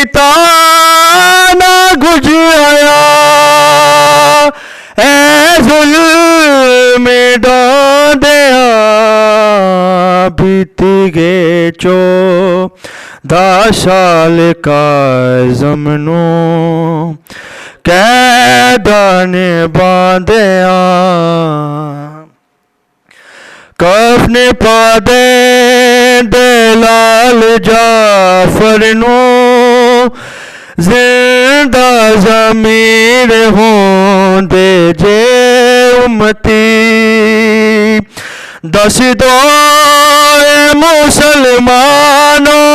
कीता ना गुज आया ऐ जुल्म डांदिया बीती गए 14 साल का ज़मनो कैदान बांधिया कफन पा दे लाल जाफर नो जिंदा ज़मीर होंदे जे उम्मती दस दो मुसलमानों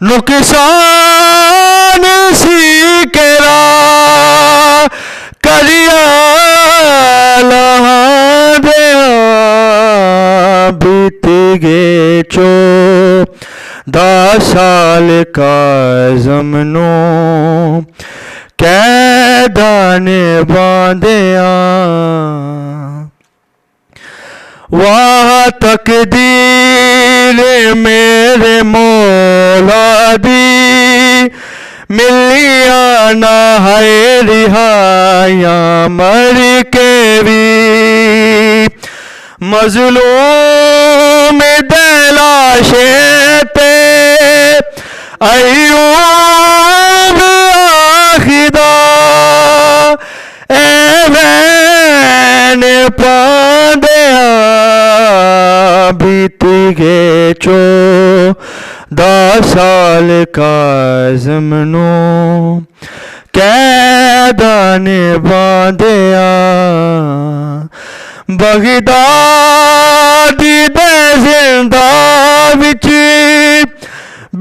नुकसान सी केरा करिया बीत गए 14 साल का ज़मनो कैदान बांधिया वाह तकदीर मेरे मौला दी मिलिया ना है रिहाया मर के भी मजलूम दलाशे ते अयूब आखिदा एवैन पांदिया बीत गए 14 साल का ज़मनो कैदान बांधिया बगदादी दे जिंदा विच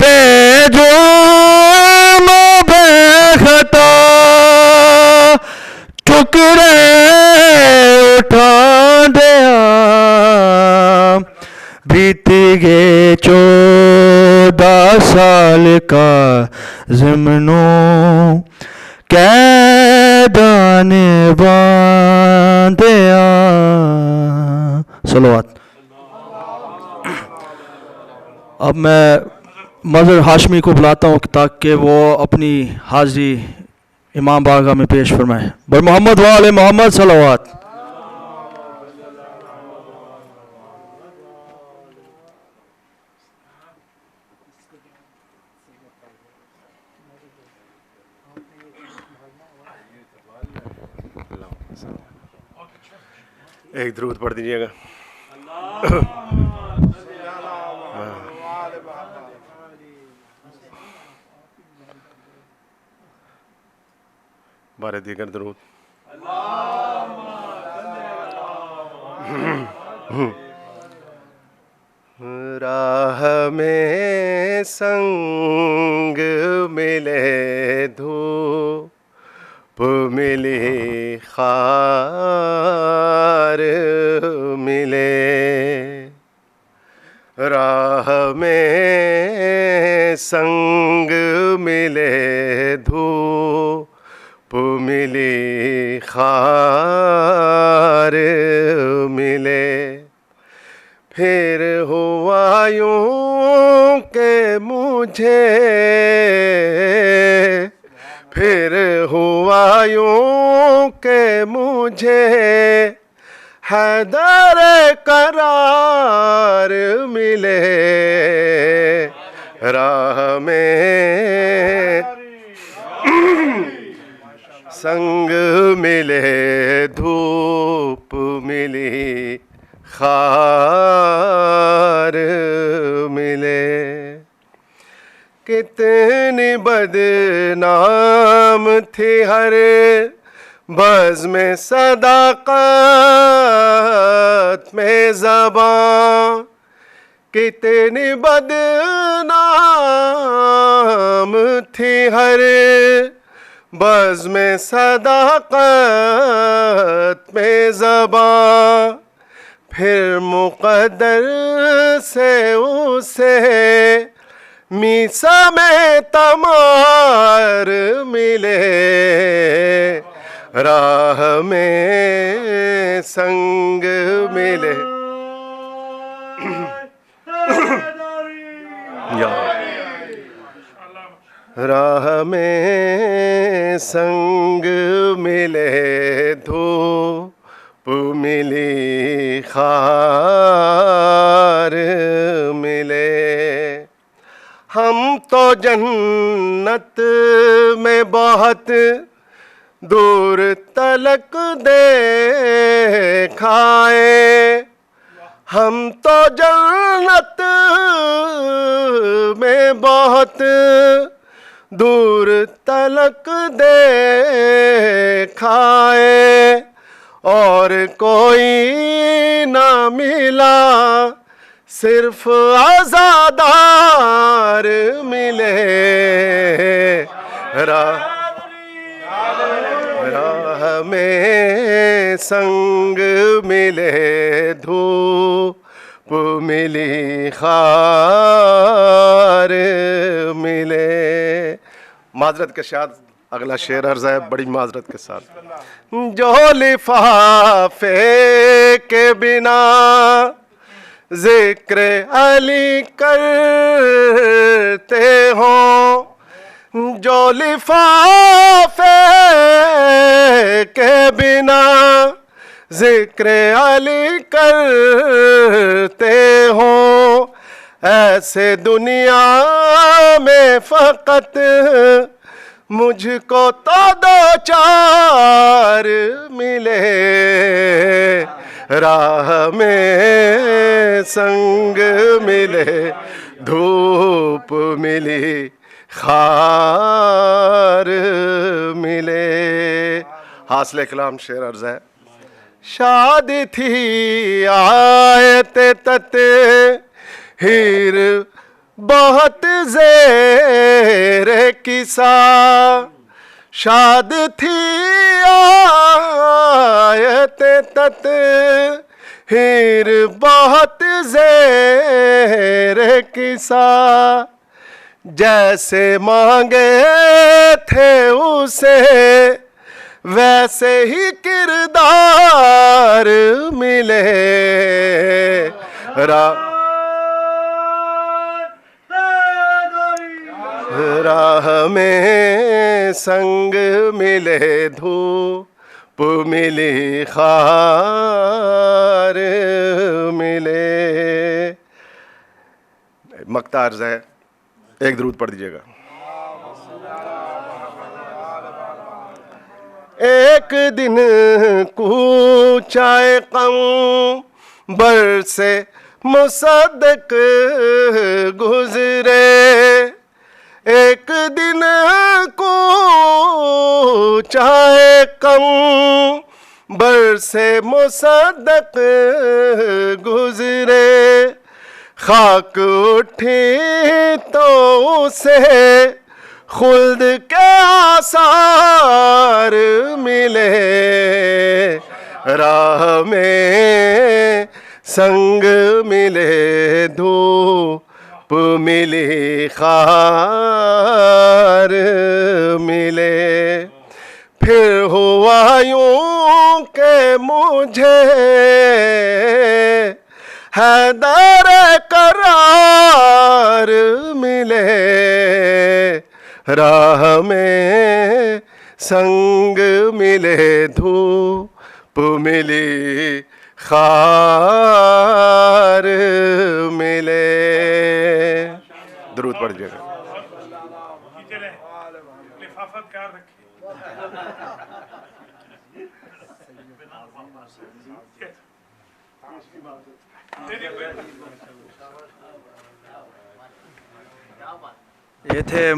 बेजुर्म बेखता टुकड़े उठा दिया बीत गए 14 साल का ज़मनो कैदान बांधिया सलवात। अब मैं मज़हर हाशमी को बुलाता हूँ ताकि वो अपनी हाज़री इमाम बारगाह में पेश फरमाए। बर मोहम्मद वाले मोहम्मद सलवात। एक दरूद पढ़ दीजिएगा। बारे दीगर दरूद। राह में संग मिले धूप मिले खार मिले राह में संग मिले धूप मिले खार मिले फिर हुआ यूं के मुझे फिर हुआ यूं के मुझे हैदर करार मिले राह में संग मिले धूप मिली खार मिले कितनी बदनाम थी हर बज़ में सदाकत में ज़बां कितनी बदनाम थी हर बज़ में सदाकत में ज़बां फिर मुक़द्दर से उसे मीसा में तमार मिले राह में संग मिले राह में संग मिले धूप मिली खार मिले। हम तो जन्नत में बहुत दूर तलक देखाए, हम तो जन्नत में बहुत दूर तलक देखाए, और कोई ना मिला सिर्फ आज़ादार मिले। राह में संग मिले धूप मिली खार मिले। माजरत के साथ अगला शेर अर्ज़ है बड़ी माजरत के साथ। जो लिफाफे के बिना जिक्र अली करते हो, जो लिफाफे के बिना जिक्र अली करते हो, ऐसे दुनिया में फ़कत मुझको तो दो चार मिले। राह में संग मिले धूप मिली खार मिले। हासिल कलाम शेर अर्ज़ है। शादी थी आयते तते हीर बहुत ज़ेरे किसा, शाद थी आयते तते हीर बहुत ज़ेरे किसा, जैसे मांगे थे उसे वैसे ही किरदार मिले। राह में संग मिले धूप मिली खार मिले। मक्ता अर्ज़ है, एक दरूद पढ़ दीजिएगा। एक दिन कूचाए क़ंबर से मुसद्दक़ गुज़रे, एक दिन कूचाए क़ंबर से मुसद्दक़ गुज़रे, खाक उठी तो उसे खुल्द के आसार मिले। राह में संग मिले धूप मिली खार मिले। फिर हुआ यूं के मुझे हैदर करार मिले। राह में संग मिले धूप मिली खार मिले। दरूद पढ़ लीजिएगा। ये थे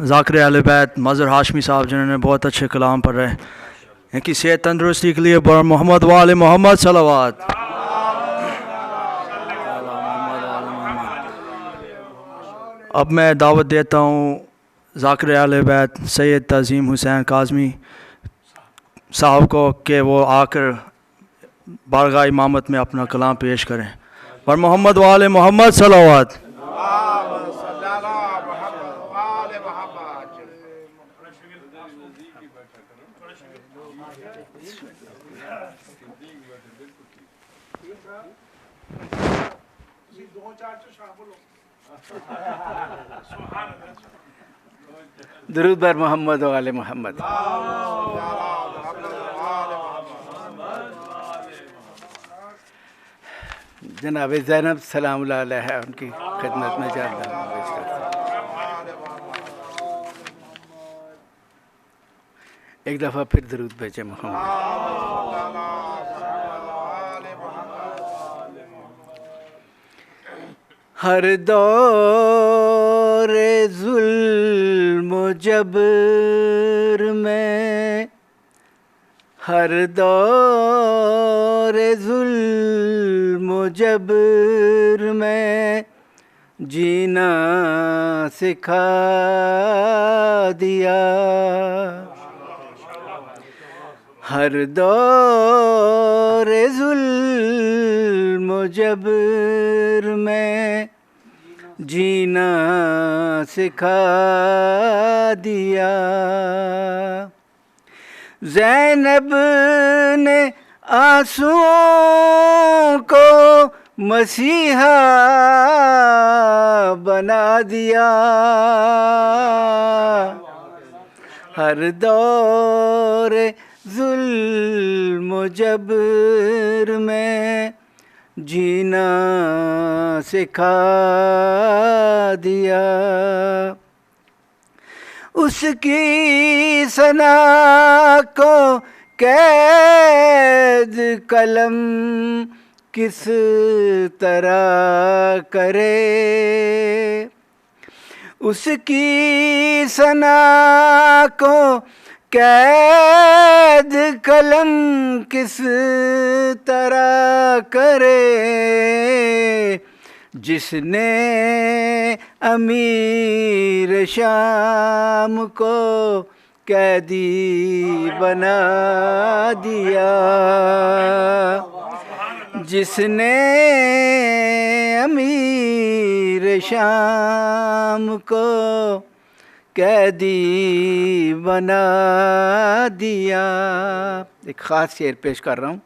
ज़ाकिर अहले बैत मज़हर हाशमी साहब, जिन्होंने बहुत अच्छे कलाम पढ़ रहे। इनकी सेहत तंदुरुस्ती के लिए बर मोहम्मद वाले मोहम्मद सलावत। अब मैं दावत देता हूँ ज़ाकिर अहले बैत सैयद तज़ीम हुसैन काज़मी साहब को कि वो आकर बारगाह इमामत में अपना कलाम पेश करें। बर मोहम्मद वाले मोहम्मद सलावत। दरूद बर मोहम्मद व आले मोहम्मद। जनाब ज़ैनब सलाम अलैहा है, उनकी खिदमत में जाता हूँ पेश करता हूँ। एक दफ़ा फिर दरूद भेजे मोहम्मद। हर दौर जुल्म जबर में, हर दौर जुल्म जबर में जीना सिखा दिया। हर दौर जुल्म जबर में जीना सिखा दिया। ज़ैनब ने आंसुओं को मसीहा बना दिया। हर दौर जुल्म जबर में जीना सिखा दिया। उसकी सना को कैद कलम किस तरह करे। उसकी सना को कैद कलम किस तरह करे। जिसने अमीर शाम को कैदी बना दिया। जिसने अमीर शाम को कैदी बना दिया। एक ख़ास शेर पेश कर रहा हूँ।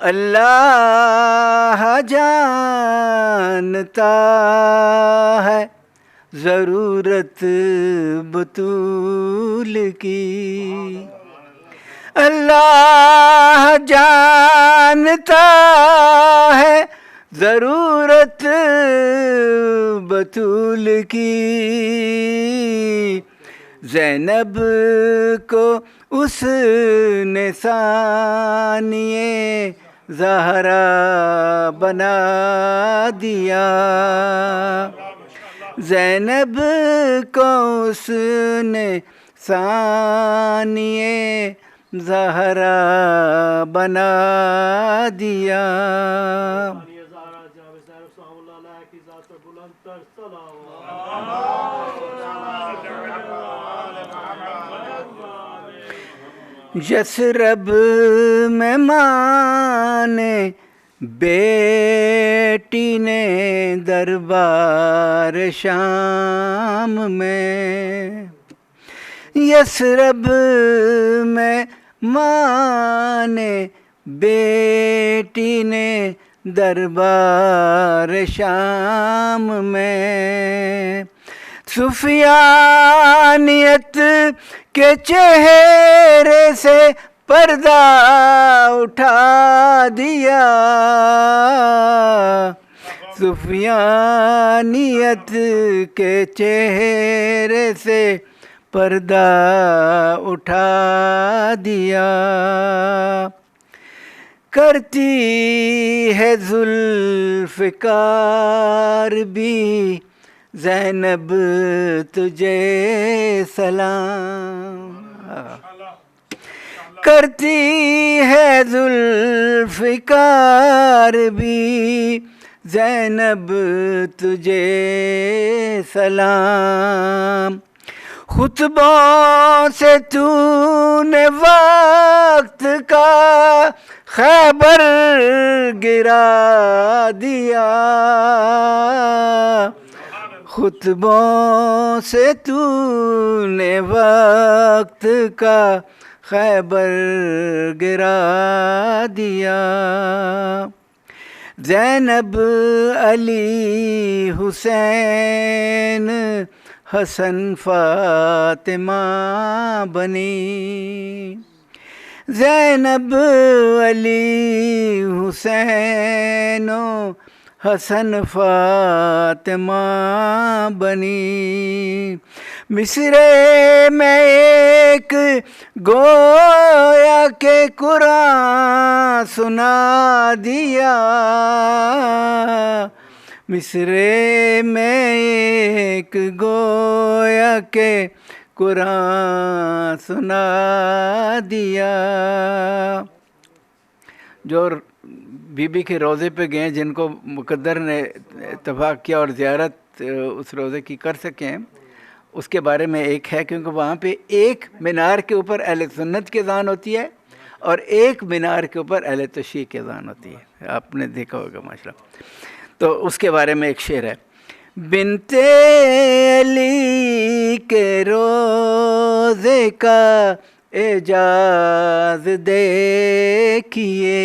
अल्लाह जानता है ज़रूरत बतूल की। अल्लाह जानता है ज़रूरत बतूल की। ज़ैनब को उसने सानिए ज़हरा बना दिया। ज़ैनब को उसने सानिए ज़हरा बना दिया। यसरब में माँ ने बेटी ने दरबार शाम में। यसरब में माँ ने बेटी ने दरबार शाम में। सुफियानियत के चेहरे से पर्दा उठा दिया। सुफियानियत के चेहरे से पर्दा उठा दिया। करती है जुल्फ़िकार भी ज़ैनब तुझे सलाम। करती है जुल्फ़िकार भी ज़ैनब तुझे सलाम। खुतबों से तूने वक्त का खैबर गिरा दिया। खुतबों से तूने वक्त का खैबर गिरा दिया। ज़ैनब अली हुसैन हसन फातिमा बनी। ज़ैनब अली हुसैनो हसन फातिमा बनी। मिस्रे में एक गोया के कुरान सुना दिया। मिस्रे में एक गोया के कुरान सुना दिया। जो बीबी के रोज़े पे गए, जिनको मुक़द्दर ने इत्तफ़ाक़ किया और ज़ियारत उस रोज़े की कर सकें, उसके बारे में एक है, क्योंकि वहाँ पे एक मीनार के ऊपर अहले सुन्नत की अज़ान होती है और एक मीनार के ऊपर अहले तशय्युअ की अज़ान होती है। आपने देखा होगा माशाअल्लाह। तो उसके बारे में एक शेर है। बिन्ते अली के रोज़े का एजाज़ देखिए।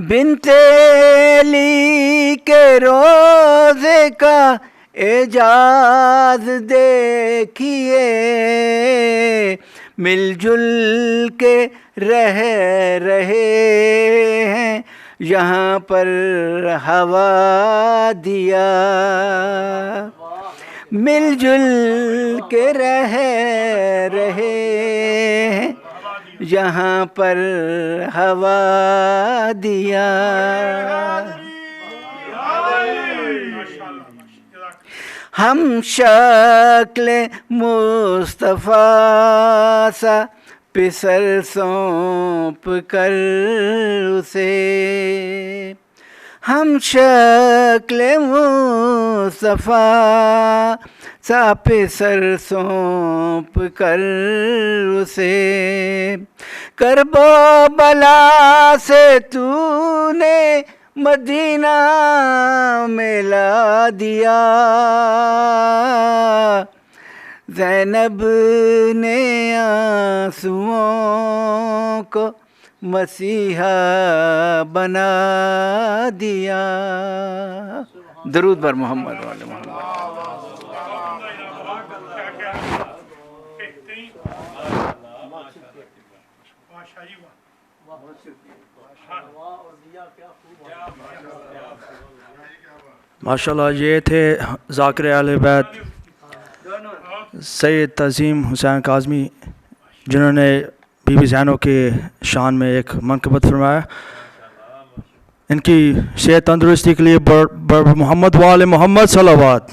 बिन्ते अली के रोज़े का एजाज़ देखिए। मिलजुल के रह रहे हैं यहाँ पर हवा दिया। मिलजुल के रह रहे हैं यहाँ पर हवा दिया। हम शक्ल मुस्तफ़ा सा पिसर सौंप कर उसे। हम शक्ल मुस्तफ़ा सा पिसर सौंप कर उसे। करबो बला से तूने मदीना में ला दिया। ज़ैनब ने आंसुओं को मसीहा बना दिया। दरूद बर मोहम्मद वाले मोहम्मद। माशाल्लाह, ये थे ज़ाकिर अहले बैत सैयद तज़ीम हुसैन काज़मी, जिन्होंने बीबी ज़ैनब के शान में एक मनक़बत फरमाया। इनकी सेहत तंदुरुस्ती के लिए मोहम्मद वाले मोहम्मद सलावत।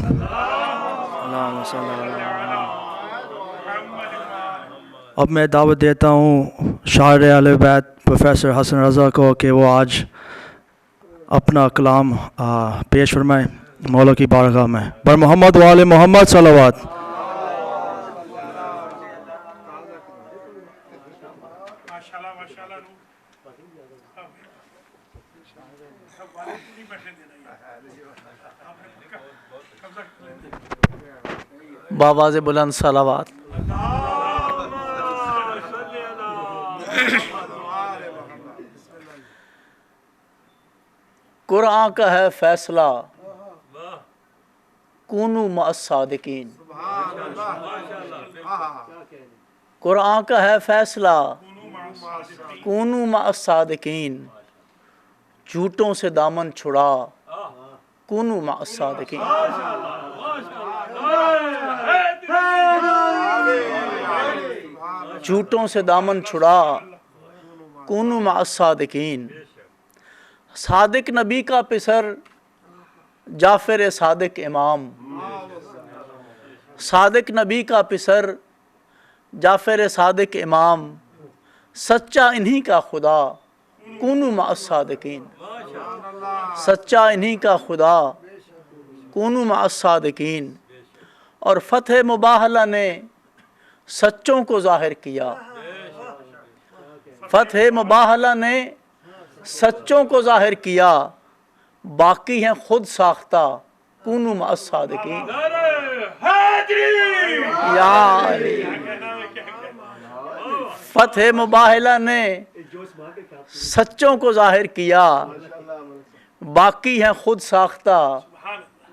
अब मैं दावत देता हूँ शायर अहले बैत प्रोफेसर हसन रज़ा को कि वो आज अपना कलाम पेश फरमाएँ मौला की बारगाह में। बर मोहम्मद वाले मोहम्मद सलावत। बावाज़े बुलंद सलावत। कुरान का है फैसला, कूनू मअस सादिकीन। कुरान का है फैसला, कूनू मअस सादिकीन। झूठों से दामन छुड़ा, कूनू मअस सादिकीन। झूठों से दामन छुड़ा, कूनू मअस सादिकीन। सादिक नबी का पिसर जाफ़र सादिक इमाम। सादिक नबी का पिसर जाफ़र सादिक इमाम। सच्चा इन्हीं का खुदा, कूनू मअस सादिकीन। सच्चा इन्हीं का खुदा, कूनू मअस सादिकीन। और फ़तह मुबाहला ने सच्चों को ज़ाहिर किया। फ़तह मुबाहला ने सच्चों को ज़ाहिर किया, बाकी हैं खुद साख्ता, कूनू मअस सादिकीन। फ़तह मुबाहला ने सच्चों को ज़ाहिर किया, बाकी हैं खुद साख्ता,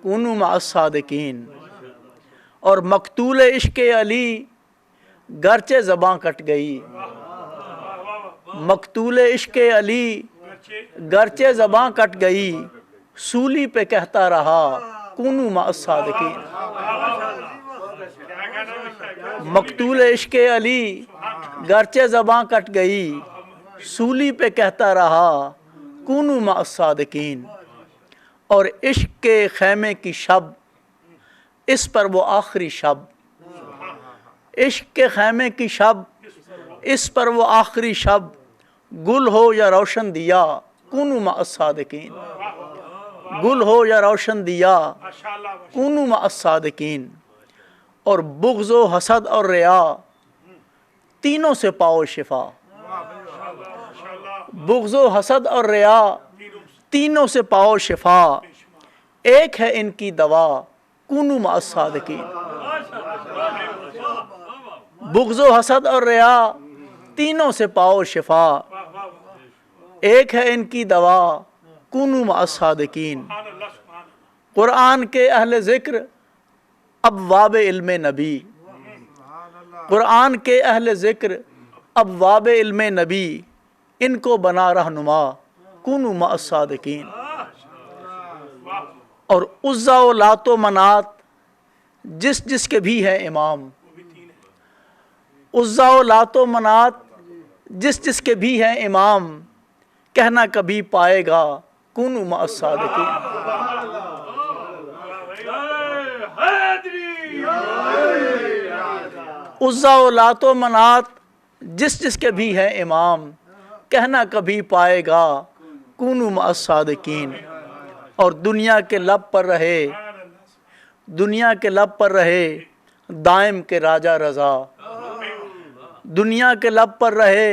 कूनू मअस्सादिकीन। और मकतूल इश्क अली गरचे ज़बां कट गई, मकतूल इश्क अली गरचे ज़बां कट गई, सूली पे कहता रहा कूनू मअस्सादिकीन। मकतूल इश्क अली गरचे ज़बां कट गई, सूली पे कहता रहा कूनू मअस्सादिकीन। और इश्क के खैमे की शब, इस पर वो आखिरी शब, इश्क के खैमे की शब, इस पर वो आखिरी शब, गुल हो या रोशन दिया कूनू मअस्सादिकीन। गुल हो या रोशन दिया कूनू मअस्सादिकीन। और बुग़्ज़ो हसद और रिया तीनों से पाओ शिफा, बुग़्ज़ो हसद और रिया तीनों से पाओ शिफा, एक है इनकी दवा कूनू मअस्सादिकीन। बुग़्ज़ो हसद और रिया तीनों से पाओ शिफा, एक है इनकी दवा कूनू मअस्सादिकीन। कुरान के अहले ज़िक्र अब्वाब इल्मे नबी, कुरान के अहले ज़िक्र अब्वाब इल्मे नबी, इनको बना रहनुमा कूनू मअस्सादिकीन। और उज़्ज़ा व लात व मनात जिस जिसके भी हैं इमाम, उज़्ज़ा व लात व मनात जिस जिसके भी हैं इमाम, कहना कभी पाएगा कूनू मअस्सादिकीन। उज़्ज़ा व लात व मनात जिस जिसके भी हैं इमाम, कहना कभी पाएगा कूनू मअस्सादिकीन। और दुनिया के लब पर रहे, दुनिया के लब पर रहे दाइम के राजा रज़ा, दुनिया के लब पर रहे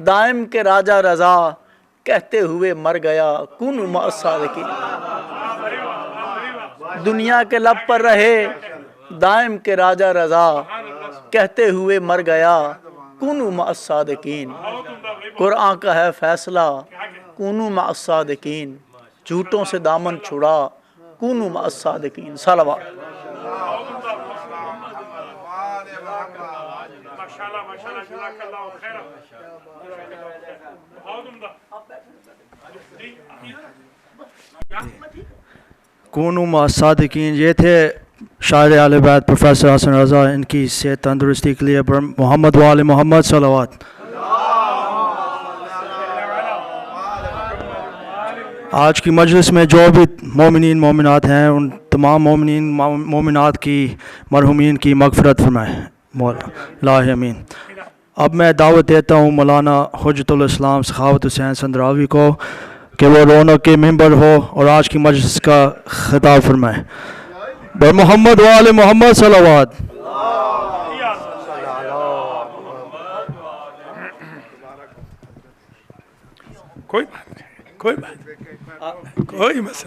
दाइम के राजा रज़ा, कहते हुए मर गया कूनू मअस्सादिकीन। दुनिया के लब पर रहे दाइम के राजा रज़ा, कहते हुए मर गया कूनू मअस्सादिकीन। कुरान का है फैसला कूनू मअस्सादिकीन, झूठों से दामन छुड़ा कूनू मअस्सादिकीन। सलावत। कूनू मअस्सादिकीन, ये थे शायर आले बैत प्रोफेसर हसन रज़ा। इनकी सेहत तंदुरुस्ती के लिए मोहम्मद वाले मोहम्मद सलावत। आज की मजलिस में जो भी मोमिनीन मोमिनात हैं, उन तमाम मोमिनीन मोमिनात की मरहुमीन की मग़फ़िरत फरमाए मौला आमीन। अब मैं दावत देता हूँ मौलाना हुज्जतुल इस्लाम सखावत हुसैन संदरावी को कि वो रौनक के मेंबर हो और आज की मजलिस का खिताब फरमाए। बर मोहम्मद वाले मोहम्मद सलावत। कोई बात नहीं, कोई बात नहीं, कोई मसला